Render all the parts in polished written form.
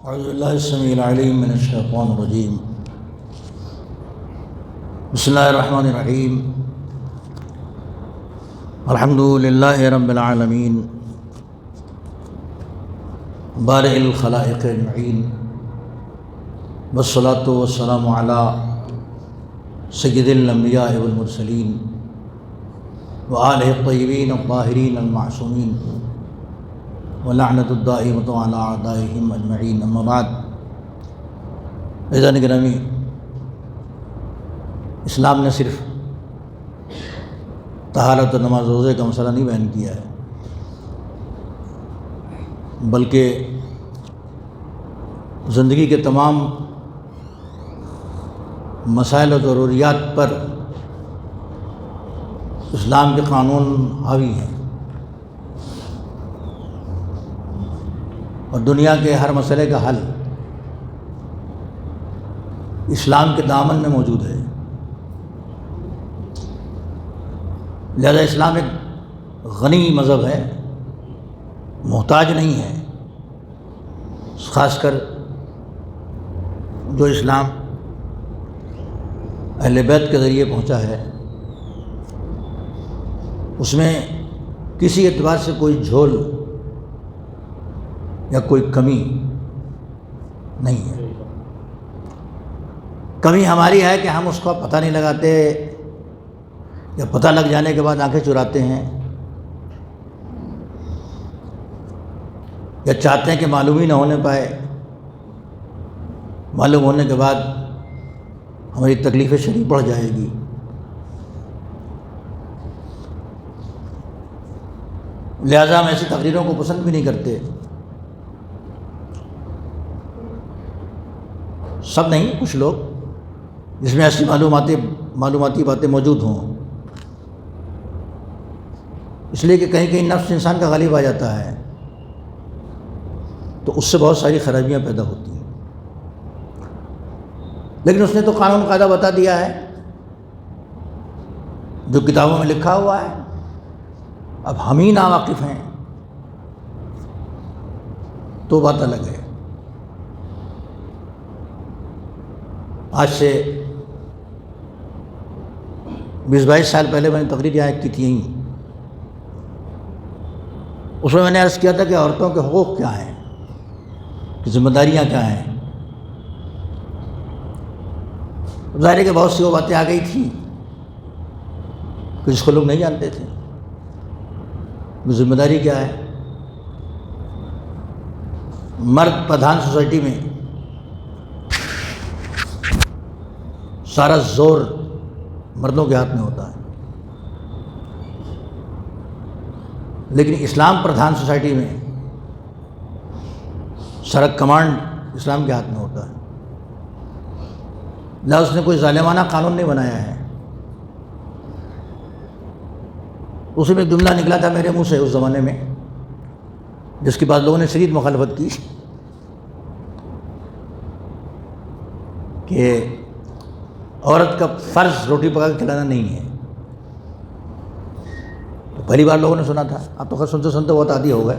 اعوذ باللہ السمیع العلیم من الشیطان الرجیم بسم اللہ الرحمن الرحیم الحمد للہ رب العالمین بارئ الخلائق اجمعین والصلاۃ والسلام علی سید الانبیاء والمرسلین وآلہ الطیبین الطاہرین المعصومین ولعنۃ الدائمۃ علی اعدائہم اجمعین، اما بعد۔ عزیزان گرامی، اسلام نے صرف طہارت و نماز روزے کا مسئلہ نہیں بیان کیا ہے، بلکہ زندگی کے تمام مسائل و ضروریات پر اسلام کے قانون حاوی ہیں، اور دنیا کے ہر مسئلے کا حل اسلام کے دامن میں موجود ہے۔ لہذا اسلام ایک غنی مذہب ہے، محتاج نہیں ہے۔ خاص کر جو اسلام اہل بیت کے ذریعے پہنچا ہے، اس میں کسی اعتبار سے کوئی جھول یا کوئی کمی نہیں ہے۔ کمی ہماری ہے کہ ہم اس کو پتہ نہیں لگاتے، یا پتہ لگ جانے کے بعد آنکھیں چراتے ہیں، یا چاہتے ہیں کہ معلوم ہی نہ ہونے پائے، معلوم ہونے کے بعد ہماری تکلیف شریف بڑھ جائے گی۔ لہذا ہم ایسی تقریروں کو پسند بھی نہیں کرتے۔ سب نہیں، کچھ لوگ، جس میں ایسی معلوماتی باتیں موجود ہوں، اس لیے کہ کہیں کہیں نفس انسان کا غالب آ جاتا ہے، تو اس سے بہت ساری خرابیاں پیدا ہوتی ہیں۔ لیکن اس نے تو قانون قاعدہ بتا دیا ہے جو کتابوں میں لکھا ہوا ہے، اب ہم ہی ناواقف ہیں تو بات الگ ہے۔ آج سے 20-22 سال پہلے میں نے تقریر یہاں کی تھی، اس میں میں نے عرض کیا تھا کہ عورتوں کے حقوق کیا ہیں، کہ ذمہ داریاں کیا ہیں۔ ظاہر ہے کہ بہت سی وہ باتیں آ گئی تھیں کہ جس کو لوگ نہیں جانتے تھے۔ ذمہ داری کیا ہے؟ مرد پردھان سوسائٹی میں سارا زور مردوں کے ہاتھ میں ہوتا ہے، لیکن اسلام پردھان سوسائٹی میں سارا کمانڈ اسلام کے ہاتھ میں ہوتا ہے۔ نہ اس نے کوئی ظالمانہ قانون نہیں بنایا ہے۔ اسی میں ایک جملہ نکلا تھا میرے منہ سے اس زمانے میں، جس کے بعد لوگوں نے شدید مخالفت کی، کہ عورت کا فرض روٹی پکا کے کھلانا نہیں ہے۔ تو پہلی بار لوگوں نے سنا تھا، اب تو خیر سنتے سنتے بہت عادی ہو گئے،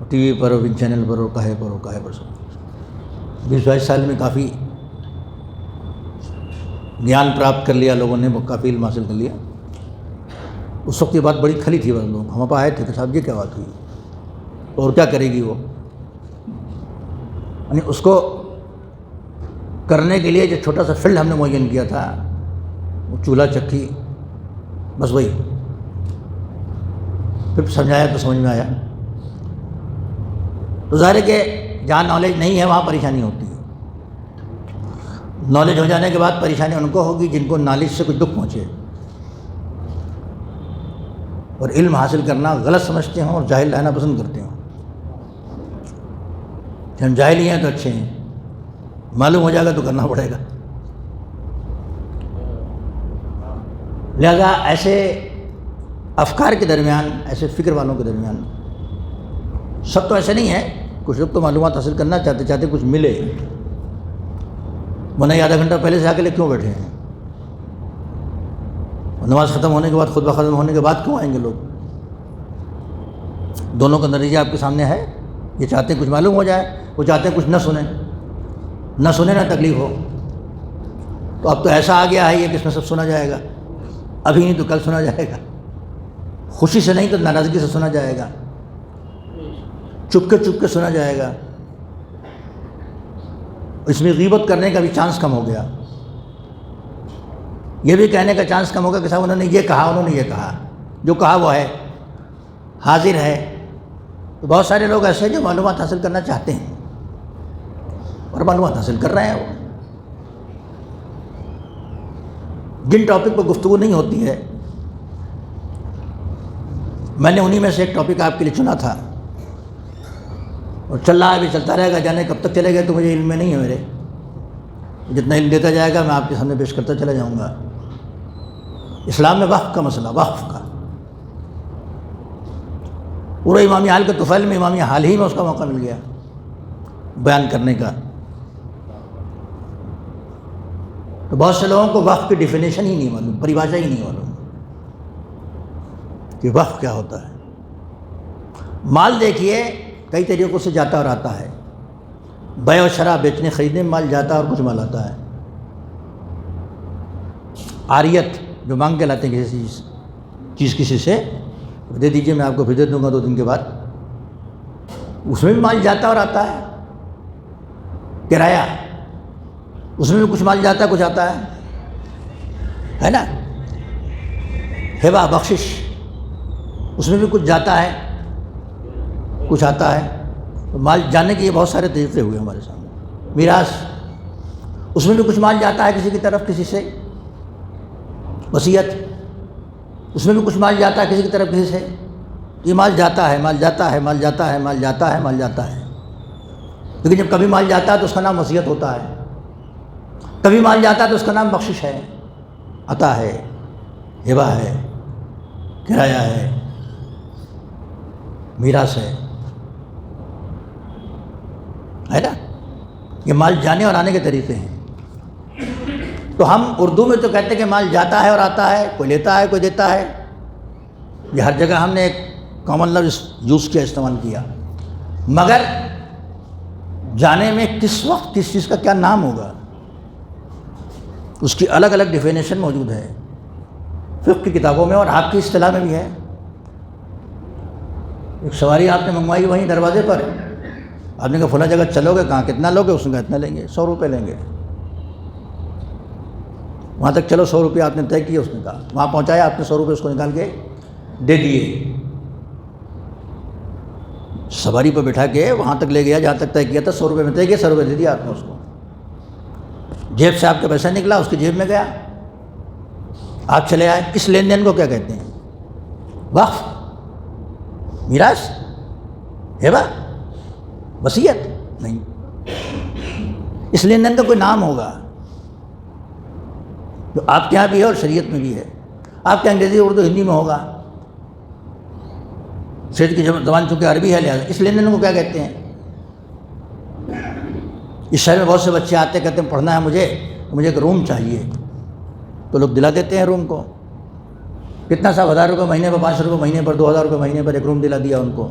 ٹی وی پر اور چینل پر اور کہے پر سن۔ 20-22 سال میں کافی گیان پراپت کر لیا لوگوں نے، کافی علم حاصل کر لیا۔ اس وقت یہ بات بڑی کھلی تھی، بس لوگ ہم پہ آئے تھے کہ صاحب یہ کیا بات ہوئی، اور کیا کرے گی وہ، یعنی اس کو کرنے کے لیے جو چھوٹا سا فیلڈ ہم نے معین کیا تھا، وہ چولہا چکی، بس وہی۔ پھر سمجھایا تو سمجھ میں آیا۔ تو ظاہر ہے کہ جہاں نالج نہیں ہے وہاں پریشانی ہوتی ہے۔ نالج ہو جانے کے بعد پریشانی ان کو ہوگی جن کو نالج سے کچھ دکھ پہنچے، اور علم حاصل کرنا غلط سمجھتے ہوں اور جاہل رہنا پسند کرتے ہوں۔ کہ ہم جاہل ہی ہیں تو اچھے ہیں، معلوم ہو جائے گا تو کرنا پڑے گا۔ لہذا ایسے افکار کے درمیان، ایسے فکر والوں کے درمیان، سب تو ایسے نہیں ہیں، کچھ لوگ تو معلومات حاصل کرنا چاہتے کچھ ملے، ورنہ آدھا گھنٹہ پہلے سے آ کے لے کیوں بیٹھے ہیں؟ نماز ختم ہونے کے بعد، خطبہ ختم ہونے کے بعد کیوں آئیں گے لوگ؟ دونوں کا نتیجہ آپ کے سامنے ہے۔ یہ چاہتے ہیں کچھ معلوم ہو جائے، وہ چاہتے ہیں کچھ نہ سنیں، نہ سنیں نہ تکلیف ہو. تو اب تو ایسا آ گیا ہے یہ کہ اس میں سب سنا جائے گا، ابھی نہیں تو کل سنا جائے گا، خوشی سے نہیں تو ناراضگی سے سنا جائے گا، چپ کے سنا جائے گا. اس میں غیبت کرنے کا بھی چانس کم ہو گیا، یہ بھی کہنے کا چانس کم ہوگا کہ صاحب انہوں نے یہ کہا، جو کہا وہ ہے، حاضر ہے. تو بہت سارے لوگ ایسے ہیں جو معلومات حاصل کرنا چاہتے ہیں اور معلومات حاصل کر رہے ہیں. وہ جن ٹاپک پر گفتگو نہیں ہوتی ہے، میں نے انہی میں سے ایک ٹاپک آپ کے لیے چنا تھا اور چل رہا ہے، ابھی چلتا رہے گا، جانے کب تک چلے گئے تو مجھے علم میں نہیں ہے میرے. جتنا علم دیتا جائے گا میں آپ کے سامنے پیش کرتا چلا جاؤں گا. اسلام میں وقف کا مسئلہ، وقف کا پورے امامی حال کے طفیل میں امامی حال ہی میں اس کا موقع مل گیا بیان کرنے کا. تو بہت سے لوگوں کو وقف کی ڈیفینیشن ہی نہیں معلوم، پریبھاشا ہی نہیں معلوم کہ وقف کیا ہوتا ہے. مال دیکھیے کئی طریقوں سے جاتا اور آتا ہے. بیع و شرع، بیچنے خریدنے میں مال جاتا ہے اور کچھ مال آتا ہے. عاریت جو مانگ کے لاتے ہیں کسی چیز کسی سے، دے دیجئے میں آپ کو پھر دے دوں گا 2 دن کے بعد، اس میں بھی مال جاتا اور آتا ہے. کرایہ، اس میں بھی کچھ مال جاتا ہے کچھ آتا ہے نا. ہبہ، بخشش، اس میں بھی کچھ جاتا ہے کچھ آتا ہے. تو مال جانے کے یہ بہت سارے طریقے ہوئے ہمارے سامنے. میراث، اس میں بھی کچھ مال جاتا ہے کسی کی طرف کسی سے. وصیت، اس میں بھی کچھ مال جاتا ہے کسی کی طرف کسی سے. یہ مال جاتا ہے، مال جاتا ہے، مال جاتا ہے، مال جاتا ہے، مال جاتا ہے. لیکن جب کبھی مال جاتا ہے تو اس کا نام وصیت ہوتا ہے، کبھی مال جاتا ہے تو اس کا نام بخشش ہے، عطا ہے، ہبہ ہے، کرایہ ہے، میراث ہے نا. یہ مال جانے اور آنے کے طریقے ہیں. تو ہم اردو میں تو کہتے ہیں کہ مال جاتا ہے اور آتا ہے، کوئی لیتا ہے کوئی دیتا ہے. یہ ہر جگہ ہم نے ایک کامن لفظ یوز کیا، استعمال کیا، مگر جانے میں کس وقت کس چیز کا کیا نام ہوگا اس کی الگ الگ ڈیفینیشن موجود ہے فقہ کی کتابوں میں اور آپ کی اصطلاح میں بھی ہے. ایک سواری آپ نے منگوائی وہیں دروازے پر، آپ نے کہا فلاں جگہ چلو گے، کہاں کتنا لوگے؟ اس نے کہا اتنا لیں گے، 100 روپے لیں گے. وہاں تک چلو 100 روپے آپ نے طے کیے، اس نے کہا. وہاں پہنچایا، آپ نے 100 روپے اس کو نکال کے دے دیے. سواری پہ بٹھا کے وہاں تک لے گیا جہاں تک طے کیا تھا، 100 روپے میں طے کیا، 100 روپے دے دیا آپ نے اس کو. جیب سے آپ کا پیسہ نکلا، اس کی جیب میں گیا، آپ چلے آئے. اس لین دین کو کیا کہتے ہیں؟ وقف، میراث، ہبہ، وصیت؟ نہیں. اس لین دین کا کوئی نام ہوگا جو آپ کے یہاں بھی ہے اور شریعت میں بھی ہے. آپ کے انگریزی، اردو، ہندی میں ہوگا. شریعت کی زبان چونکہ عربی ہے لہٰذا اس لین دین کو کیا کہتے ہیں؟ اس شہر میں بہت سے بچے آتے کہتے ہیں پڑھنا ہے مجھے ایک روم چاہیے، تو لوگ دلا دیتے ہیں روم کو. کتنا صاحب 1000 روپے مہینے پر، 500 روپے مہینے پر، 2000 روپے مہینے پر ایک روم دلا دیا ان کو.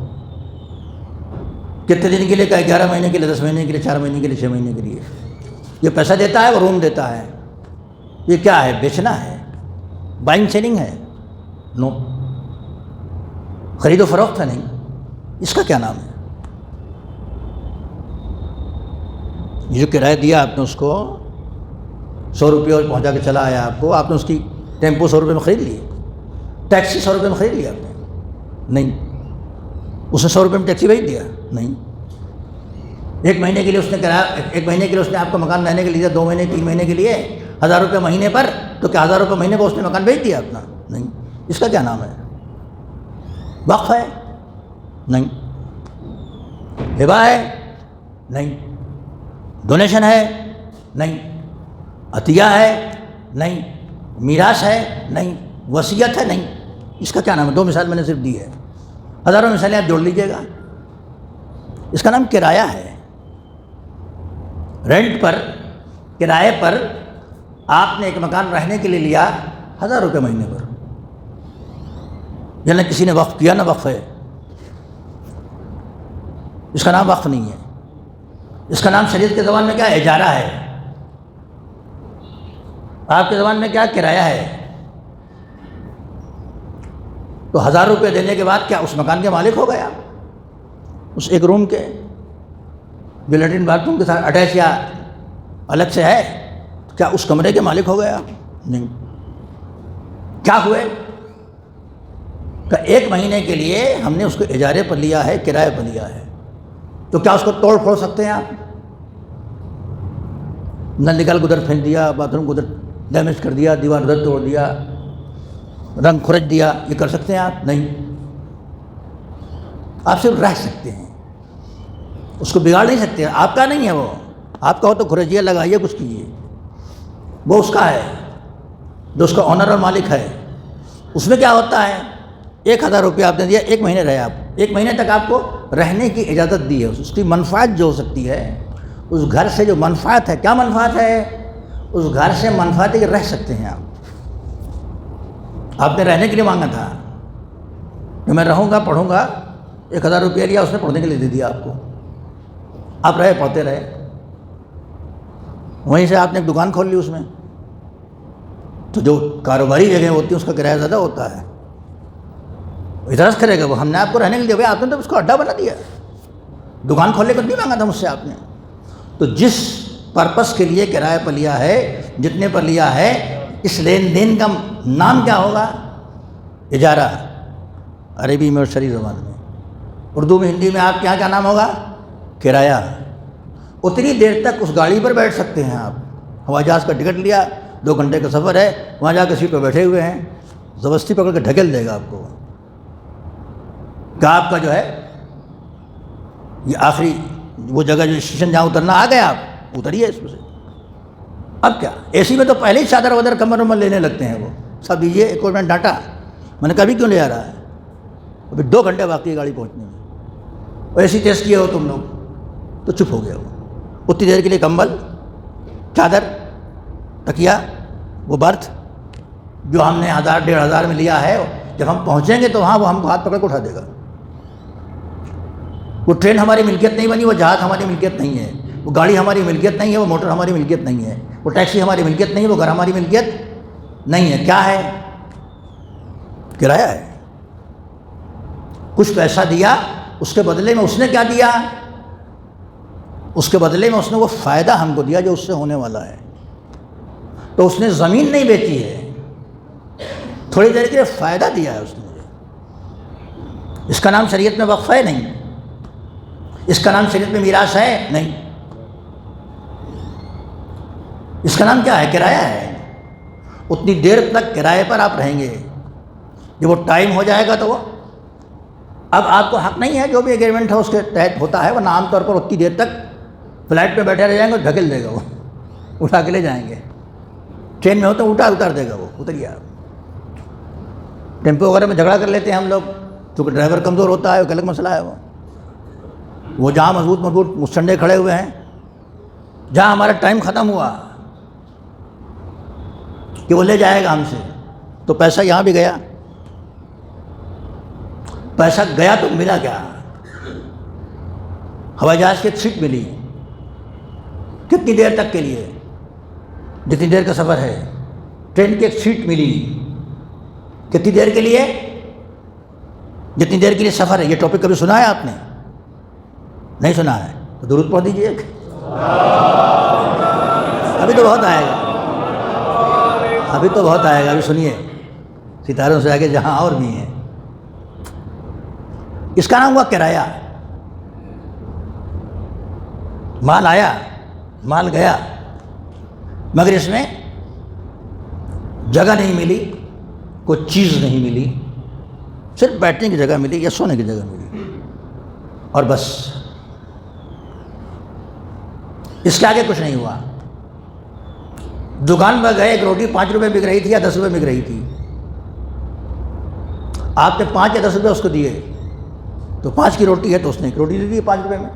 کتنے دن کے لیے؟ 11 مہینے کے لیے، 10 مہینے کے لیے، 4 مہینے کے لیے، 6 مہینے کے لیے. یہ پیسہ دیتا ہے، وہ روم دیتا ہے. یہ کیا ہے؟ بیچنا ہے، بائنگ سیلنگ ہے؟ نو. خرید و فروخت ہے؟ نہیں. اس کا کیا نام ہے؟ یہ جو کرایہ دیا آپ نے اس کو 100 روپے اور پہنچا کے چلا آیا آپ نے اس کی ٹیمپو 100 روپے میں خرید لی، ٹیکسی 100 روپے میں خرید لی آپ نے؟ نہیں. اس نے 100 روپے میں ٹیکسی بھیج دیا؟ نہیں. ایک مہینے کے لیے اس نے کرایہ، ایک مہینے کے لیے اس نے آپ کو مکان رہنے کے لیے 2 مہینے 3 مہینے کے لیے 1000 روپے مہینے پر، تو کیا 1000 روپے مہینے پر اس نے مکان بھیج دیا اپنا؟ نہیں. اس کا کیا نام ہے؟ وقف ہے؟ نہیں. ہبہ ہے؟ نہیں. ڈونیشن ہے؟ نہیں. عطیہ ہے؟ نہیں. میراث ہے؟ نہیں. وصیت ہے؟ نہیں. اس کا کیا نام ہے؟ 2 مثال میں نے صرف دی ہے، ہزاروں مثالیں آپ جوڑ لیجئے گا. اس کا نام کرایہ ہے. رینٹ پر، کرائے پر آپ نے ایک مکان رہنے کے لیے لیا 1000 روپے مہینے پر، یا نہ کسی نے وقف کیا نہ وقف ہے. اس کا نام وقف نہیں ہے. اس کا نام شریعت کے زبان میں کیا ہے؟ اجارہ ہے. آپ کے زبان میں کیا؟ کرایہ ہے. تو 1000 روپے دینے کے بعد کیا اس مکان کے مالک ہو گیا؟ اس ایک روم کے جو لیٹرین باتھ روم کے ساتھ اٹیچ یا الگ سے ہے، کیا اس کمرے کے مالک ہو گیا؟ نہیں. کیا ہوئے کہ 1 مہینے کے لیے ہم نے اس کو اجارے پر لیا ہے، کرائے پر لیا ہے. تو کیا اس کو توڑ پھوڑ سکتے ہیں آپ؟ نل نکال کو ادھر پھینک دیا، باتھ روم کو ادھر ڈیمیج کر دیا، دیوار ادھر توڑ دیا، رنگ کھرچ دیا، یہ کر سکتے ہیں آپ؟ نہیں. آپ صرف رہ سکتے ہیں، اس کو بگاڑ نہیں سکتے. آپ کا نہیں ہے وہ، آپ کا ہو تو کھرچیے، لگائیے، کچھ کیجیے. وہ اس کا ہے جو اس کا آنر اور مالک ہے. اس میں کیا ہوتا ہے؟ 1000 روپیہ آپ نے دیا، 1 مہینے رہے آپ. 1 مہینے تک آپ کو رہنے کی اجازت دی ہے. اس کی منفعت جو ہو سکتی ہے، اس گھر سے جو منفعت ہے، کیا منفعت ہے؟ اس گھر سے منفعت ہے کہ رہ سکتے ہیں آپ. آپ نے رہنے کے لیے مانگا تھا کہ میں رہوں گا، پڑھوں گا. 1000 روپیہ لیا، اس نے پڑھنے کے لیے دے دیا آپ کو. آپ رہے، پڑھتے رہے. وہیں سے آپ نے ایک دکان کھول لی اس میں. تو جو کاروباری جگہ ہوتی ہے اس کا کرایہ زیادہ ہوتا ہے. اعتراض کرے گا وہ، ہم نے آپ کو رہنے کے لیے دیا، آپ نے تو اس کو اڈا بنا دیا. دکان کھولنے کو نہیں مانگا تھا مجھ سے آپ نے. تو جس پرپس کے لیے کرایہ پر لیا ہے، جتنے پر لیا ہے، اس لین دین کا نام کیا ہوگا؟ اجارہ. عربی میں اور شرعی زبان میں. اردو میں، ہندی میں آپ کے یہاں کیا نام ہوگا؟ کرایہ. اتنی دیر تک اس گاڑی پر بیٹھ سکتے ہیں آپ. ہوائی جہاز کا ٹکٹ لیا، 2 گھنٹے کا سفر ہے، وہاں جا کے سیٹ پہ بیٹھے ہوئے ہیں، زبردستی پکڑ کے ڈھکیل دے گا آپ کو کہ آپ کا جو ہے یہ آخری وہ جگہ جو اسٹیشن جہاں اترنا آ گئے، آپ اتریے اس میں سے. اب کیا، اے سی میں تو پہلے ہی چادر ودر کمر ومر لینے لگتے ہیں. وہ سب دیجیے اکوپمنٹ ڈاٹا. میں نے کبھی کیوں لے آ رہا ہے؟ ابھی 2 گھنٹے باقی ہے گاڑی پہنچنے میں. اور اے سی ٹیسٹ کیے ہو تم لوگ تو چپ ہو گیا. وہ اتنی دیر کے لیے کمبل، چادر، تکیا، وہ برتھ جو ہم نے 1000 1500 میں لیا ہے، جب ہم پہنچیں گے تو وہاں وہ ہم کو ہاتھ پکڑ کے اٹھا دے گا. وہ ٹرین ہماری ملکیت نہیں بنی، وہ جہاز ہماری ملکیت نہیں ہے، وہ گاڑی ہماری ملکیت نہیں ہے، وہ موٹر ہماری ملکیت نہیں ہے، وہ ٹیکسی ہماری ملکیت نہیں ہے، وہ گھر ہماری ملکیت نہیں ہے. کیا ہے؟ کرایہ ہے. کچھ پیسہ دیا، اس کے بدلے میں اس نے کیا دیا؟ اس کے بدلے میں اس نے وہ فائدہ ہم کو دیا جو اس سے ہونے والا ہے. تو اس نے زمین نہیں بیچی ہے، تھوڑی دیر کے لیے فائدہ دیا ہے اس نے مجھے. اس کا نام شریعت میں وقف ہے؟ نہیں. اس کا نام شریعت میں میراث ہے؟ نہیں. اس کا نام کیا ہے؟ کرایہ ہے. اتنی دیر تک کرائے پر آپ رہیں گے. جب وہ ٹائم ہو جائے گا تو وہ اب آپ کو حق نہیں ہے، جو بھی ایگریمنٹ ہے اس کے تحت ہوتا ہے، ورنہ عام طور پر اتنی دیر تک فلائٹ پہ بیٹھے رہ جائیں گے، ڈھکیل دے گا وہ، اٹھا کے لے جائیں گے. ٹرین میں ہو تو اتار دے گا وہ، اتریے آپ. ٹیمپو وغیرہ میں جھگڑا کر لیتے ہیں ہم لوگ، کیونکہ ڈرائیور کمزور ہوتا ہے، وہ الگ مسئلہ ہے. وہ جہاں مضبوط مسٹنڈے کھڑے ہوئے ہیں، جہاں ہمارا ٹائم ختم ہوا کہ وہ لے جائے گا ہم سے، تو پیسہ یہاں بھی گیا. پیسہ گیا تو ملا کیا؟ ہوائی جہاز کی ایک سیٹ ملی. کتنی دیر تک کے لیے؟ جتنی دیر کا سفر ہے. ٹرین کی ایک سیٹ ملی. کتنی دیر کے لیے؟ جتنی دیر کے لیے سفر ہے. یہ ٹاپک کبھی سنا ہے آپ نے؟ نہیں سنا ہے تو درود پڑھ دیجیے. ابھی تو بہت آئے گا، ابھی تو بہت آئے گا. ابھی سنیے، ستاروں سے آگے جہاں اور بھی ہیں. اس کا نام ہوا کرایہ. مال آیا، مال گیا، مگر اس میں جگہ نہیں ملی، کوئی چیز نہیں ملی، صرف بیٹھنے کی جگہ ملی یا سونے کی جگہ ملی، اور بس. اس کے آگے کچھ نہیں ہوا. دکان پر گئے، ایک روٹی 5 روپے بک رہی تھی یا 10 روپے بک رہی تھی. آپ نے 5 یا 10 روپے اس کو دیے، تو 5 کی روٹی ہے تو اس نے 1 روٹی دے دی 5 روپے میں.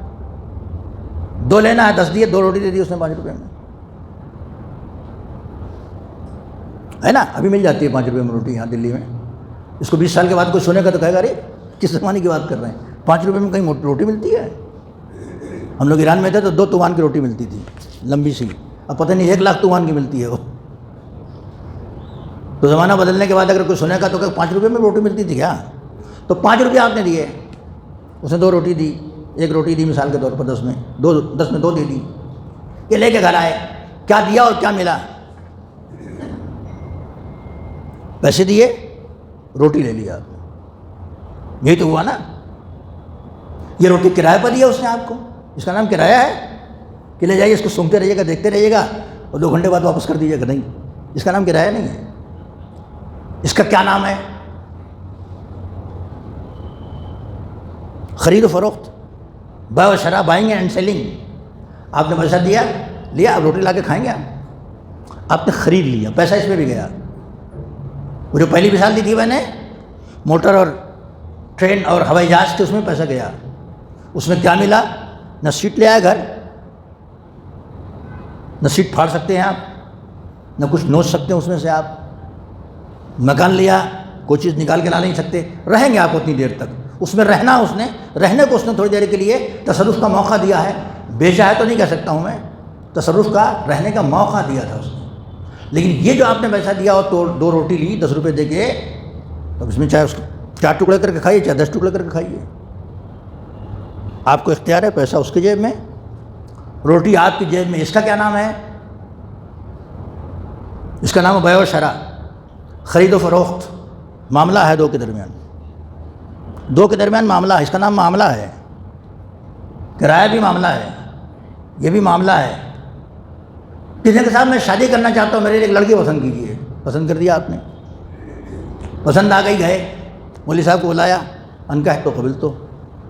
2 لینا ہے 10 دیے، 2 روٹی دے دی اس نے 5 روپے میں، ہے نا. ابھی مل جاتی ہے 5 روپے میں روٹی یہاں دلی میں. اس کو 20 سال کے بعد کوئی سنے کا تو کہے گا ارے کس زمانے کی بات کر رہے ہیں، 5 روپے میں کہیں روٹی ملتی ہے؟ ہم لوگ ایران میں تھے تو 2 تومان کی روٹی ملتی تھی لمبی سی، اب پتہ نہیں 1 لاکھ تومان کی ملتی ہے وہ. تو زمانہ بدلنے کے بعد اگر کوئی سنے گا تو کہ 5 روپے میں روٹی ملتی تھی کیا؟ تو 5 روپے آپ نے دیے، اس نے 2 روٹی دی، 1 روٹی دی مثال کے طور پر 10 میں 2 دے دی. یہ لے کے گھر آئے، کیا دیا اور کیا ملا؟ پیسے دیے، روٹی لے لیا آپ نے. یہی تو ہوا نا. یہ روٹی کرایہ پر دیا اس نے آپ کو، اس کا نام کرایہ ہے کہ لے جائیے اس کو سونگتے رہیے گا، دیکھتے رہیے گا اور 2 گھنٹے بعد واپس کر دیجیے گا. نہیں، اس کا نام کرایہ نہیں ہے. اس کا کیا نام ہے؟ خرید و فروخت، بیع و شراء، بائنگ اینڈ سیلنگ. آپ نے پیسہ دیا، لیا، اب روٹی لا کے کھائیں گے آپ نے خرید لیا، پیسہ اس میں بھی گیا. وہ جو پہلی مثال دی تھی میں نے موٹر اور ٹرین اور ہوائی جہاز کے، اس میں پیسہ گیا. اس میں کیا ملا؟ نہ سیٹ لے آئے گھر، نہ سیٹ پھاڑ سکتے ہیں آپ، نہ کچھ نوچ سکتے ہیں اس میں سے آپ. مکان لیا، کوئی چیز نکال کے لا نہیں سکتے، رہیں گے آپ اتنی دیر تک. اس میں رہنا، اس نے رہنے کو اس نے تھوڑی دیر کے لیے تصرف کا موقع دیا ہے. بیچا ہے تو نہیں کہہ سکتا ہوں میں، تصرف کا، رہنے کا موقع دیا تھا اس نے. لیکن یہ جو آپ نے پیسہ دیا اور 2 روٹی لی 10 روپے دے کے، تو اس میں چاہے اس کو 4 ٹکڑے کر کے کھائیے، چاہے 10 ٹکڑے کر کے کھائیے، آپ کو اختیار ہے. پیسہ اس کی جیب میں، روٹی آپ کی جیب میں. اس کا کیا نام ہے؟ اس کا نام ہے بیع و شراء، خرید و فروخت. معاملہ ہے 2 کے درمیان، 2 کے درمیان معاملہ ہے. اس کا نام معاملہ ہے. کرایہ بھی معاملہ ہے، یہ بھی معاملہ ہے. کسی کے ساتھ میں شادی کرنا چاہتا ہوں، میرے لیے ایک لڑکی پسند کیجیے. پسند کر دیا آپ نے، پسند آ گئی، گئے مولوی صاحب کو بلایا، انکحت تو قبل تو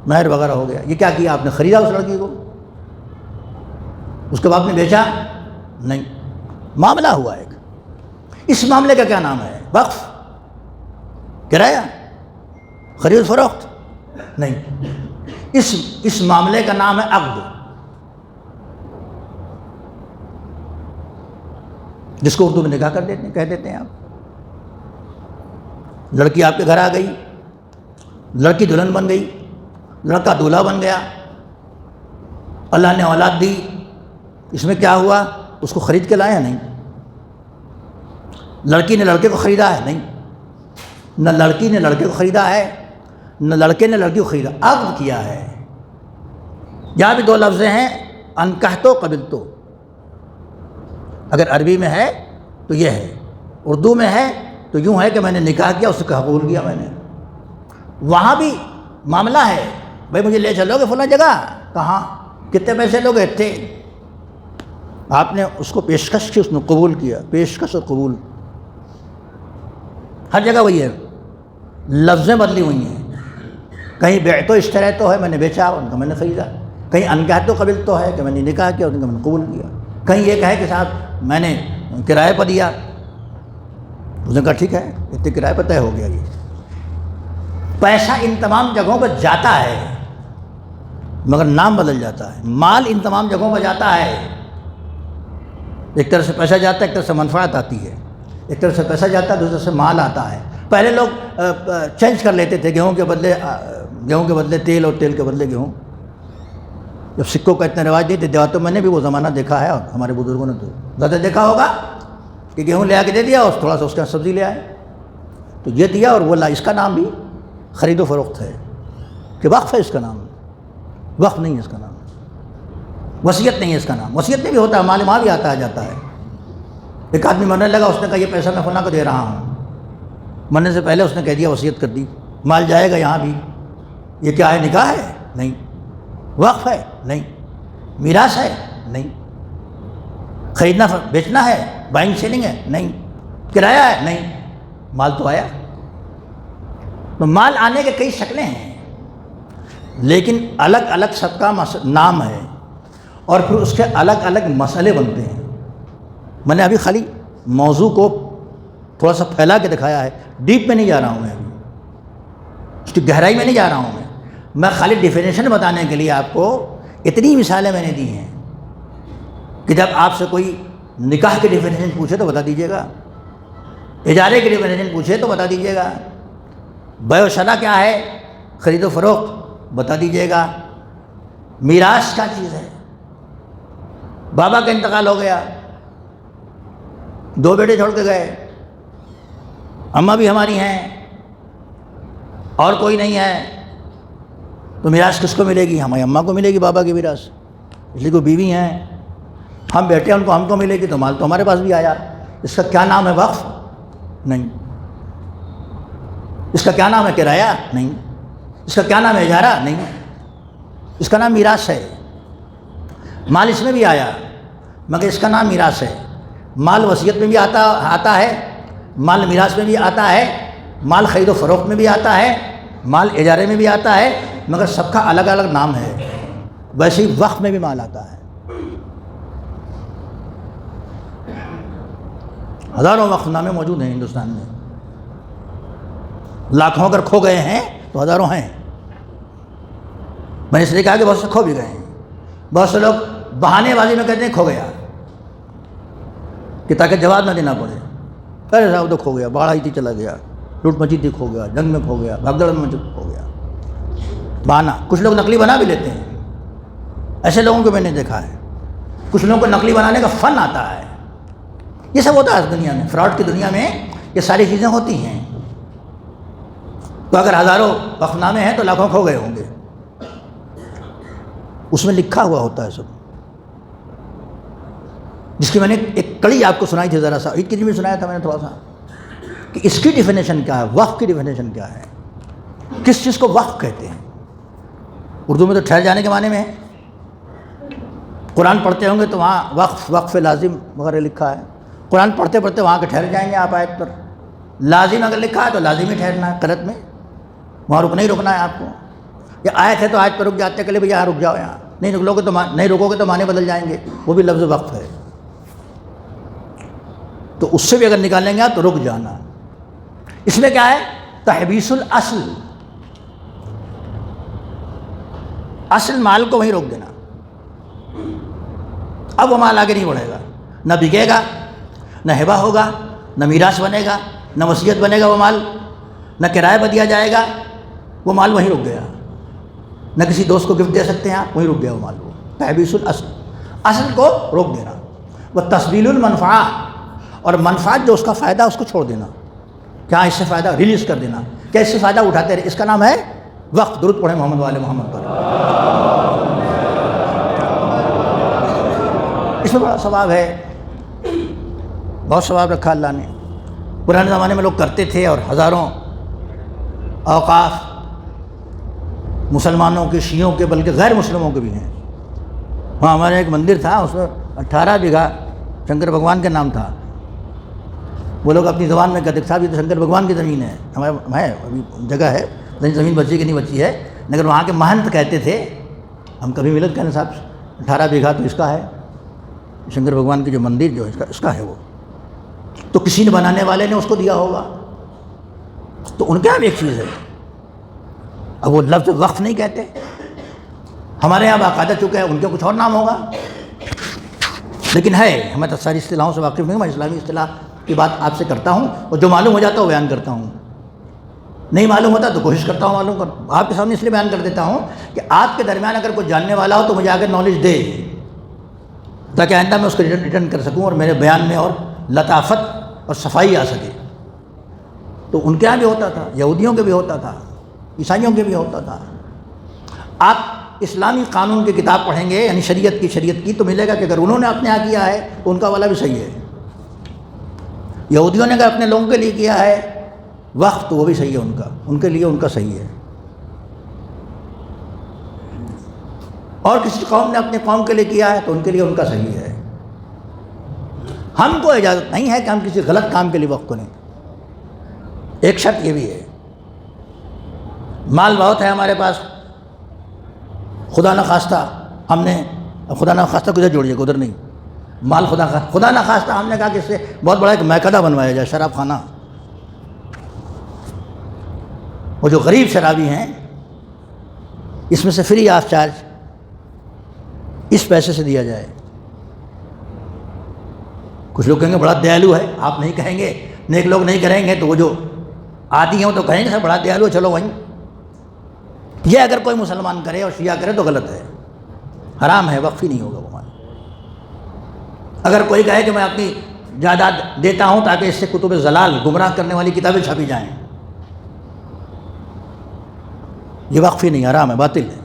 مہر وغیرہ ہو گیا. یہ کیا کیا آپ نے؟ خریدا اس لڑکی کو. اس کے بعد نے بیچا نہیں، معاملہ ہوا ایک. اس معاملے کا کیا نام ہے؟ وقف، کرایہ، خرید فروخت؟ نہیں، اس معاملے کا نام ہے عقد، جس کو اردو میں نکاح کہہ دیتے ہیں آپ. لڑکی آپ کے گھر آ گئی، لڑکی دلہن بن گئی، لڑکا دولہا بن گیا، اللہ نے اولاد دی. اس میں کیا ہوا؟ اس کو خرید کے لایا؟ نہیں. لڑکی نے لڑکے کو خریدا ہے؟ نہیں. نہ لڑکی نے لڑکے کو خریدا ہے، نہ لڑکے نے لڑکی کو خریدا. عقد کیا ہے. یہاں بھی 2 لفظ ہیں، انکحت و قبلت. اگر عربی میں ہے تو یہ ہے، اردو میں ہے تو یوں ہے کہ میں نے نکاح کیا، اس کا قبول کیا میں نے. وہاں بھی معاملہ ہے، بھائی مجھے لے چلو گے فلاں جگہ، کہاں، کتنے پیسے لوگے تھے. آپ نے اس کو پیشکش کی، اس نے قبول کیا. پیشکش اور قبول ہر جگہ وہی ہے، لفظیں بدلی ہوئی ہیں. کہیں بیع تو اشترے تو ہے، میں نے بیچا، ان کا میں نے خریدا. کہیں انکحت و قبل تو ہے کہ میں نے نکاح کیا، ان کا میں نے قبول کیا. کہیں یہ کہے کہ صاحب میں نے کرائے پر دیا، اس نے کہا ٹھیک ہے، اتنے کرائے پر طے ہو گیا. یہ پیسہ ان تمام جگہوں پر جاتا ہے مگر نام بدل جاتا ہے. مال ان تمام جگہوں پر جاتا ہے، ایک طرف سے پیسہ جاتا ہے، ایک طرف سے منفعت آتی ہے. ایک طرف سے پیسہ جاتا ہے، دوسری طرف سے مال آتا ہے. پہلے لوگ چینج کر لیتے تھے، گیہوں کے بدلے تیل اور تیل کے بدلے گیہوں. جب سکوں کا اتنا رواج نہیں تھے دیہاتوں، میں نے بھی وہ زمانہ دیکھا ہے، اور ہمارے بزرگوں نے تو زیادہ دیکھا ہوگا کہ گیہوں لے آ کے دے دیا اور تھوڑا سا اس کا سبزی لے آئے، تو یہ دیا اور وہ لا. اس کا نام بھی خرید و فروخت ہے کہ وقف ہے. اس کا نام وقف نہیں ہے، اس کا نام وصیت نہیں ہے. اس کا نام وصیت میں بھی ہوتا ہے، مال مال بھی آتا ہے جاتا ہے. ایک آدمی مرنے لگا، اس نے کہا یہ پیسہ میں فلاں کو دے رہا ہوں. مرنے سے پہلے اس نے کہہ دیا، وصیت کر دی، مال جائے گا یہاں بھی. یہ کیا ہے؟ نکاح ہے؟ نہیں. وقف ہے؟ نہیں. میراث ہے؟ نہیں. خریدنا بیچنا ہے؟ بائنگ سیلنگ ہے؟ نہیں. کرایہ ہے؟ نہیں. مال تو آیا. تو مال آنے کے کئی شکلیں ہیں، لیکن الگ الگ سب کا نام ہے، اور پھر اس کے الگ الگ مسئلے بنتے ہیں. میں نے ابھی خالی موضوع کو تھوڑا سا پھیلا کے دکھایا ہے، ڈیپ میں نہیں جا رہا ہوں میں، ابھی اس کی گہرائی میں نہیں جا رہا ہوں میں خالی ڈیفینیشن بتانے کے لیے آپ کو اتنی مثالیں میں نے دی ہیں کہ جب آپ سے کوئی نکاح کی ڈیفینیشن پوچھے تو بتا دیجیے گا، اجارے کی ڈیفینیشن پوچھے تو بتا دیجیے گا، بیع و شراء کیا ہے، خرید و فروخت بتا دیجیے گا، میراث کیا چیز ہے؟ بابا کا انتقال ہو گیا، 2 بیٹے چھوڑ کے گئے، اماں بھی ہماری ہیں اور کوئی نہیں ہے، تو میراث کس کو ملے گی؟ ہماری اماں کو ملے گی بابا کی میراث، اس لیے کوئی بیوی ہیں، ہم بیٹے ہیں ان کو ہم کو ملے گی، تو مال تو ہمارے پاس بھی آیا۔ اس کا کیا نام ہے؟ وقف؟ نہیں۔ اس کا کیا نام ہے؟ کرایہ؟ نہیں۔ اس کا کیا نام ہے؟ اجارہ؟ نہیں۔ اس کا نام میراث ہے۔ مال اس میں بھی آیا مگر اس کا نام میراث ہے۔ مال وصیت میں بھی آتا ہے، مال میراث میں بھی آتا ہے، مال خرید و فروخت میں بھی آتا ہے، مال اجارے میں بھی آتا ہے، مگر سب کا الگ الگ نام ہے۔ ویسے ہی وقف میں بھی مال آتا ہے۔ ہزاروں وقف نامے موجود ہیں ہندوستان میں، لاکھوں اگر کھو گئے ہیں تو ہزاروں ہیں۔ میں نے اس لیے کہا کہ بہت سے کھو بھی گئے ہیں۔ بہت سے لوگ بہانے بازی میں کہتے ہیں کھو گیا، کہ تاکہ جواب نہ دینا پڑے۔ ارے صاحب تو کھو گیا، باڑھ آئی تھی چلا گیا، لوٹ مچی تھی کھو گیا، جنگ میں کھو گیا، بھگدڑ میں کھو گیا، بہانا۔ کچھ لوگ نقلی بنا بھی لیتے ہیں، ایسے لوگوں کو میں نے دیکھا ہے۔ کچھ لوگوں کو نقلی بنانے کا فن آتا ہے۔ یہ سب ہوتا ہے اس دنیا میں، فراڈ کی دنیا میں یہ ساری چیزیں ہوتی ہیں۔ تو اگر ہزاروں وقف نامے ہیں تو لاکھوں کھو گئے ہوں گے، اس میں لکھا ہوا ہوتا ہے سب، جس کی میں نے ایک کڑی آپ کو سنائی تھی، ذرا سا عید کے دن میں سنایا تھا میں نے تھوڑا سا، کہ اس کی ڈیفینیشن کیا ہے، وقف کی ڈیفینیشن کیا ہے، کس چیز کو وقف کہتے ہیں۔ اردو میں تو ٹھہر جانے کے معنی میں ہے، قرآن پڑھتے ہوں گے تو وہاں وقف لازم وغیرہ لکھا ہے، قرآن پڑھتے پڑھتے وہاں کے ٹھہر جائیں گے آپ آیت پر، لازم اگر لکھا ہے تو لازم ہی ٹھہرنا ہے، قرأت میں وہاں نہیں رکنا ہے آپ کو۔ یا آیت ہے تو آیت پر رک جاتے کہ لے بھئی یہاں رک جاؤ، یہاں نہیں رکو گے تو معنی بدل جائیں گے، وہ بھی لفظ وقف ہے۔ تو اس سے بھی اگر نکالیں گے آپ تو رک جانا۔ اس میں کیا ہے؟ تحبیس الاصل، اصل مال کو وہیں روک دینا، اب وہ مال آگے نہیں بڑھے گا، نہ بکے گا، نہ ہبہ ہوگا، نہ میراث بنے گا، نہ وصیت بنے گا وہ مال، نہ کرایہ پر دیا جائے گا، وہ مال وہیں رک گیا، نہ کسی دوست کو گفٹ دے سکتے ہیں آپ، وہیں رک گیا وہ مال۔ وہ تحبیس الاصل، اصل کو روک دینا۔ وہ تسبیل المنفعہ، اور منفعت جو اس کا فائدہ اس کو چھوڑ دینا، کیا اس سے فائدہ ریلیز کر دینا، کیا اس سے فائدہ اٹھاتے رہے، اس کا نام ہے وقف۔ درود پڑھیں محمد والے محمد پر۔ اس میں بڑا ثواب ہے، بہت ثواب رکھا اللہ نے۔ پرانے زمانے میں لوگ کرتے تھے، اور ہزاروں اوقاف مسلمانوں کے، شیعوں کے، بلکہ غیر مسلموں کے بھی ہیں۔ وہاں ہمارے ایک مندر تھا، اس میں 18 بیگھہ شنکر بھگوان کا نام تھا۔ وہ لوگ اپنی زبان میں کہتے صاحب یہ تو شنکر بھگوان کی زمین ہے، ہمارے ہے ابھی جگہ ہے، زمین بچی کہ نہیں بچی ہے، لیکن وہاں کے مہنت کہتے تھے، ہم کبھی ملت کہنے صاحب 18 بیگھہ تو اس کا ہے، شنکر بھگوان کی جو مندر جو اس کا ہے، وہ تو کسی نے بنانے والے نے اس کو دیا ہوگا، تو ان کے یہاں بھی ایک چیز ہے۔ اب وہ لفظ وقف نہیں کہتے، ہمارے یہاں باقاعدہ چکا ہے، ان کے کچھ اور نام ہوگا، لیکن ہے، ہمیں تو ساری اصطلاحوں سے واقف نہیں ہوں، میں اسلامی اصطلاح کی بات آپ سے کرتا ہوں، اور جو معلوم ہو جاتا ہے وہ بیان کرتا ہوں، نہیں معلوم ہوتا تو کوشش کرتا ہوں معلوم کر، آپ کے سامنے اس لیے بیان کر دیتا ہوں کہ آپ کے درمیان اگر کوئی جاننے والا ہو تو مجھے آگے نالج دے، تاکہ آئندہ میں اس کو ریٹرن کر سکوں اور میرے بیان میں اور لطافت اور صفائی آ سکے۔ تو ان کے یہاں بھی ہوتا تھا، یہودیوں کے بھی ہوتا تھا، عیسائیوں کے بھی ہوتا تھا۔ آپ اسلامی قانون کی کتاب پڑھیں گے، یعنی شریعت کی، تو ملے گا کہ اگر انہوں نے اپنے یہاں کیا ہے تو ان کا والا بھی صحیح ہے، یہودیوں نے اگر اپنے لوگوں کے لیے کیا ہے وقف تو وہ بھی صحیح ہے، ان کے لیے ان کا صحیح ہے، اور کسی قوم نے اپنے قوم کے لیے کیا ہے تو ان کے لیے ان کا صحیح ہے۔ ہم کو اجازت نہیں ہے کہ ہم کسی غلط کام کے لیے وقف کریں۔ ایک شرط یہ بھی ہے، مال بہت ہے ہمارے پاس، خدا نخواستہ ہم نے، خدا نخواستہ کدھر جوڑیے گا، ادھر نہیں، مال خدا نخواستہ ہم نے کہا کہ اس سے بہت بڑا ایک میکدہ بنوایا جائے، شراب خانہ، وہ جو غریب شرابی ہیں اس میں سے فری آف چارج اس پیسے سے دیا جائے۔ کچھ لوگ کہیں گے بڑا دیالو ہے، آپ نہیں کہیں گے، نیک لوگ نہیں کریں گے، تو وہ جو عادی ہیں وہ تو کہیں گے سر بڑا دیالو ہے، چلو وہیں۔ یہ اگر کوئی مسلمان کرے اور شیعہ کرے تو غلط ہے، حرام ہے، وقف ہی نہیں ہوگا وہ مال۔ اگر کوئی کہے کہ میں اپنی جائیداد دیتا ہوں تاکہ اس سے کتب ضلال، گمراہ کرنے والی کتابیں چھپی جائیں، یہ وقف ہی نہیں، حرام ہے، باطل ہے۔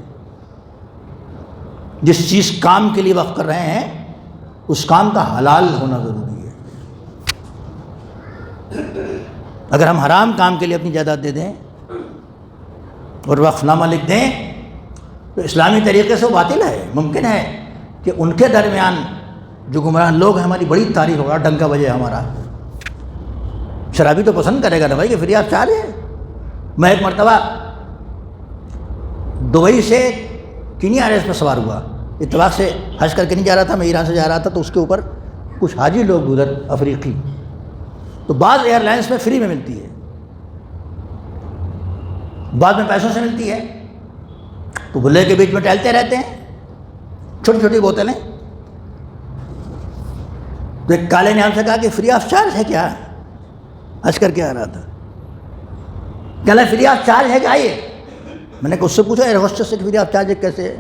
جس چیز کام کے لیے وقف کر رہے ہیں اس کام کا حلال ہونا ضروری ہے۔ اگر ہم حرام کام کے لیے اپنی جائیداد دے دیں اور وقف نامہ لکھ دیں تو اسلامی طریقے سے وہ باطل ہے۔ ممکن ہے کہ ان کے درمیان جو گمراہ لوگ ہیں ہماری بڑی تعریف ہوگا، ڈنکا بجے ہمارا، شرابی تو پسند کرے گا نا بھائی کہ فری آف چارج ہے۔ میں ایک مرتبہ دبئی سے کینیا ایئر پہ سوار ہوا، اتفاق سے حج کر کے نہیں جا رہا تھا، میں ایران سے جا رہا تھا، تو اس کے اوپر کچھ حاجی لوگ ادھر افریقی، تو بعض ایئر لائنس میں فری میں ملتی ہے، بعد میں پیسوں سے ملتی ہے، تو بھلے کے بیچ میں ٹہلتے رہتے ہیں، چھوٹی چھوٹی بوتلیں۔ تو ایک کالے نے ہم سے کہا کہ فری آف چارج ہے کیا؟ حج کر کے آ رہا تھا، کہہ رہا فری آف چارج ہے کہ آئیے۔ میں نے اس سے پوچھا ایئر ہوسٹس سے کہ فری آف چارج کیسے ہے؟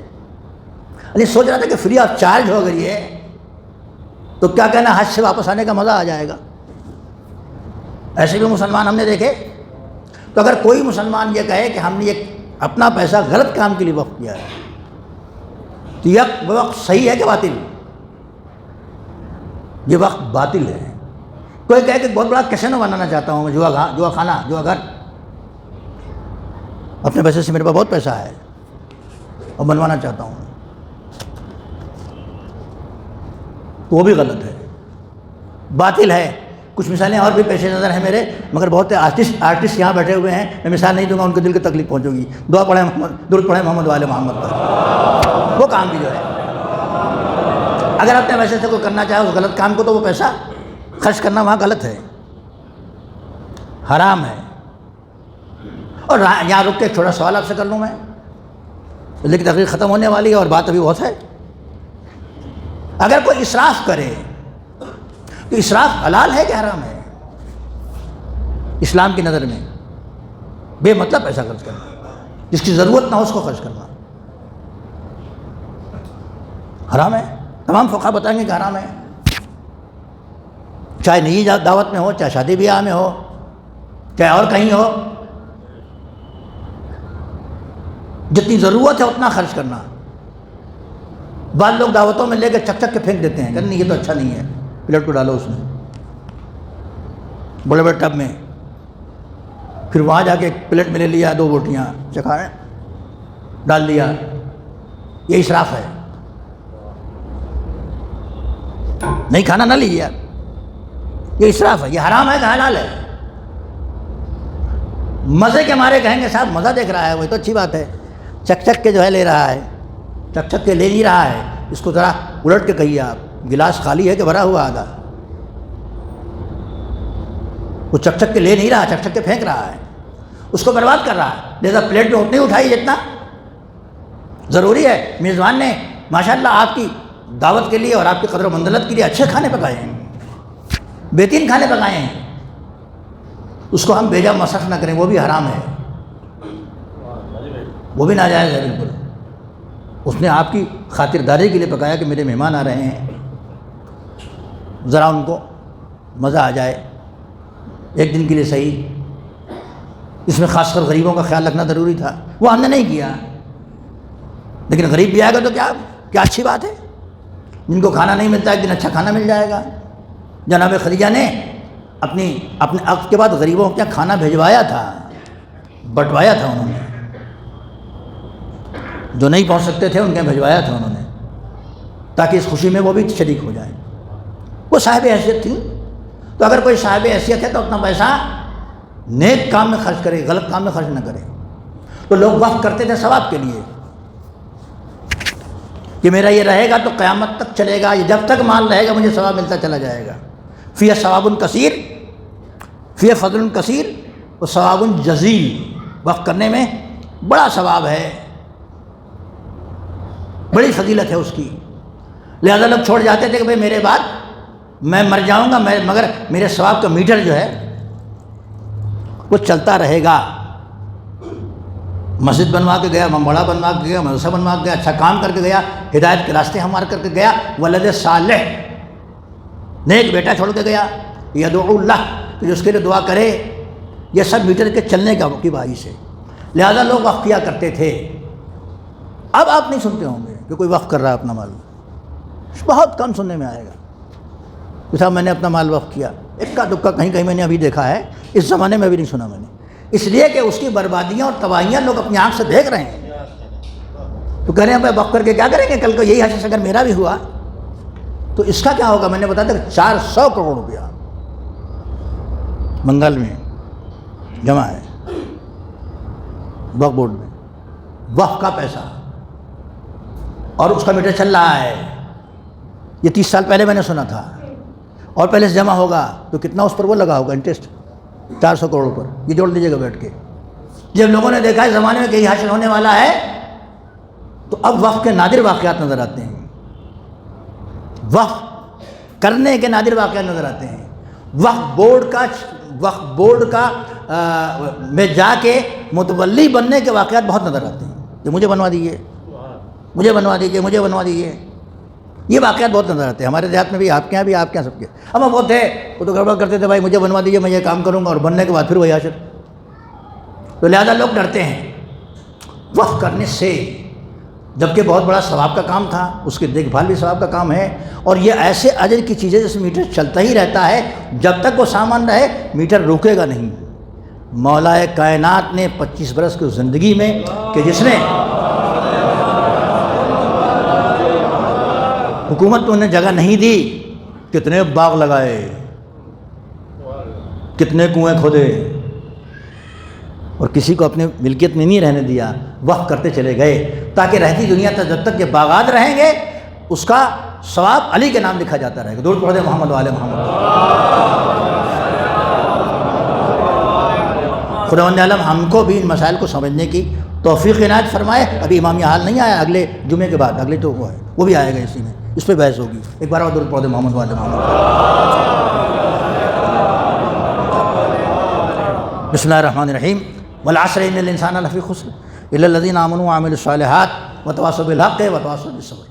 نہیں، سوچ رہا تھا کہ فری آف چارج ہو اگر یہ تو کیا کہنا، حج سے واپس آنے کا مزہ آ جائے گا۔ ایسے بھی مسلمان ہم نے دیکھے۔ تو اگر کوئی مسلمان یہ کہے کہ ہم نے یہ اپنا پیسہ غلط کام کے لیے وقف کیا ہے تو یہ وقف صحیح ہے کہ باطل؟ یہ وقت باطل ہے۔ کوئی کہے کہ بہت بڑا کیسینو بنانا چاہتا ہوں میں، جوا خانہ، جوا گھر، اپنے پیسے سے میرے پاس بہت پیسہ ہے اور بنوانا چاہتا ہوں، تو وہ بھی غلط ہے، باطل ہے۔ کچھ مثالیں اور بھی پیش نظر ہیں میرے، مگر بہت آرٹسٹ یہاں بیٹھے ہوئے ہیں، میں مثال نہیں دوں گا، ان کے دل کی تکلیف پہنچے گی۔ دعا پڑھیں درود پڑھیں محمد والے محمد پر۔ وہ کام بھی جو ہے اگر اپنے پیسے سے کوئی کرنا چاہے اس غلط کام کو، تو وہ پیسہ خرچ کرنا وہاں غلط ہے، حرام ہے۔ اور یہاں رک کے ایک چھوٹا سوال آپ سے کر لوں میں، لیکن تقریر ختم ہونے والی ہے اور بات ابھی بہت ہے۔ اگر کوئی اسراف کرے تو اسراف حلال ہے کہ حرام ہے اسلام کی نظر میں؟ بے مطلب پیسہ خرچ کرنا، جس کی ضرورت نہ ہو اس کو خرچ کرنا حرام ہے۔ تمام فقہا بتائیں گے کہ حرام ہے، چاہے نئی دعوت میں ہو، چاہے شادی بیاہ میں ہو، چاہے اور کہیں ہو، جتنی ضرورت ہے اتنا خرچ کرنا۔ بعض لوگ دعوتوں میں لے کے چک چک کے پھینک دیتے ہیں کہ نہیں یہ تو اچھا نہیں ہے، پلیٹ کو ڈالو اس میں، بڑے بڑے ٹب میں، پھر وہاں جا کے ایک پلیٹ میں لے لیا، 2 بوٹیاں چکھائیں ڈال دیا، یہ اسراف ہے۔ نہیں کھانا نہ لیجیے آپ، یہ اسراف ہے، یہ حرام ہے کہ حلال ہے؟ مزے کے مارے کہیں گے صاحب مزہ دیکھ رہا ہے، وہ تو اچھی بات ہے، چک چک کے جو ہے لے رہا ہے، چک چک کے لے نہیں رہا ہے، اس کو ذرا الٹ کے کہیے آپ، گلاس خالی ہے کہ بھرا ہوا آدھا؟ وہ چک چک کے لے نہیں رہا، چک چک کے پھینک رہا ہے، اس کو برباد کر رہا ہے۔ لہذا پلیٹ میں اتنی اٹھائی جتنا ضروری ہے۔ میزبان نے ماشاءاللہ آپ کی دعوت کے لیے اور آپ کی قدر و منزلت کے لیے اچھے کھانے پکائے ہیں، بہترین کھانے پکائے ہیں، اس کو ہم بیجا مصرف نہ کریں، وہ بھی حرام ہے، وہ بھی ناجائز ہے بالکل۔ اس نے آپ کی خاطرداری کے لیے پکایا کہ میرے مہمان آ رہے ہیں، ذرا ان کو مزہ آ جائے، ایک دن کے لیے صحیح، اس میں خاص کر غریبوں کا خیال رکھنا ضروری تھا، وہ ہم نے نہیں کیا۔ لیکن غریب بھی آئے گا تو کیا اچھی بات ہے، جن کو کھانا نہیں ملتا ایک دن اچھا کھانا مل جائے گا۔ جناب خدیجہ نے اپنے عقد کے بعد غریبوں کو کیا کھانا بھجوایا تھا، بٹوایا تھا انہوں نے، جو نہیں پہنچ سکتے تھے ان کے بھجوایا تھا انہوں نے، تاکہ اس خوشی میں وہ بھی شریک ہو جائیں۔ وہ صاحب حیثیت تھی، تو اگر کوئی صاحب حیثیت ہے تو اپنا پیسہ نیک کام میں خرچ کرے، غلط کام میں خرچ نہ کرے۔ تو لوگ وقف کرتے تھے ثواب کے لیے کہ میرا یہ رہے گا تو قیامت تک چلے گا، یہ جب تک مال رہے گا مجھے ثواب ملتا چلا جائے گا۔ فیہ ثواب کثیر، فیہ فضل کثیر و ثواب جزیل، وقف کرنے میں بڑا ثواب ہے، بڑی فضیلت ہے اس کی۔ لہذا لوگ چھوڑ جاتے تھے کہ بھئی میرے بعد میں مر جاؤں گا، مگر میرے ثواب کا میٹر جو ہے وہ چلتا رہے گا، مسجد بنوا کے گیا، ممبڑا بنوا کے گیا، مدرسہ بنوا کے گیا، اچھا کام کر کے گیا، ہدایت کے راستے ہموار کر کے گیا، ولد صالح، نیک بیٹا چھوڑ کے گیا، یدعو اللہ، کہ جو اس کے لیے دعا کرے، یہ سب میٹر کے چلنے کی باعث ہے۔ لہذا لوگ وقف کیا کرتے تھے۔ اب آپ نہیں سنتے ہوں گے کہ کوئی وقف کر رہا ہے اپنا مال، بہت کم سننے میں آئے گا کہ صاحب میں نے اپنا مال وقف کیا، اکا دکا کہیں میں نے ابھی دیکھا ہے، اس زمانے میں ابھی نہیں سنا میں نے، اس لیے کہ اس کی بربادیاں اور تباہیاں لوگ اپنی آنکھ سے دیکھ رہے ہیں۔ تو کہہ رہے ہیں بھائی وقف کر کے کیا کریں گے، کل کو یہی حشر اگر میرا بھی ہوا تو اس کا کیا ہوگا؟ میں نے بتایا تھا 400 کروڑ روپیہ بنگال میں جمع ہے وقف بورڈ میں، وقف کا پیسہ، اور اس کا میٹر چل رہا ہے۔ یہ 30 سال پہلے میں نے سنا تھا، اور پہلے سے جمع ہوگا تو کتنا اس پر وہ لگا ہوگا انٹرسٹ، 400 کروڑ پر، یہ جوڑ دیجیے گا بیٹھ کے۔ جب لوگوں نے دیکھا اس زمانے میں کہ یہ حاصل ہونے والا ہے تو اب وقف کے نادر واقعات نظر آتے ہیں، وقف کرنے کے نادر واقعات نظر آتے ہیں، وقف بورڈ کا میں جا کے متولی بننے کے واقعات بہت نظر آتے ہیں کہ مجھے بنوا دیجیے، مجھے بنوا دیجیے، مجھے بنوا دیجیے، یہ واقعات بہت نظر آتے ہیں ہمارے دیہات میں بھی، آپ کے یہاں بھی، آپ کے یہاں سب کے۔ اب وہ تھے وہ تو گڑبڑ کرتے تھے، بھائی مجھے بنوا دیجیے میں یہ کام کروں گا، اور بننے کے بعد پھر وہی حاصل۔ تو لہذا لوگ ڈرتے ہیں وقف کرنے سے، جبکہ بہت بڑا ثواب کا کام تھا، اس کی دیکھ بھال بھی ثواب کا کام ہے، اور یہ ایسے اجر کی چیزیں جس میں میٹر چلتا ہی رہتا ہے، جب تک وہ سامان رہے میٹر رکے گا نہیں۔ مولا کائنات نے 25 برس کی زندگی میں کہ جس نے حکومت کو انہیں جگہ نہیں دی، کتنے باغ لگائے، کتنے کنویں کھودے، اور کسی کو اپنی ملکیت میں نہیں رہنے دیا، وقف کرتے چلے گئے تاکہ رہتی دنیا تک جب تک یہ باغات رہیں گے اس کا ثواب علی کے نام لکھا جاتا رہے گا۔ درود پڑھ دیں محمد و آل محمد۔ خداوند عالم ہم کو بھی ان مسائل کو سمجھنے کی توفیق عنایت فرمائے۔ ابھی امامیہ حال نہیں آیا، اگلے جمعے کے بعد، اگلے تو وہ ہے، وہ بھی آئے گا، اسی میں اس پہ بحث ہوگی۔ ایک بار اور درود پڑھ دیں محمد و آل محمد۔ بسم اللہ الرحمن الرحیم۔ والعصر ان الانسان لفی خسر الا الذین آمنوا وعملوا الصالحات وتواصوا بالحق وتواصوا بالصبر۔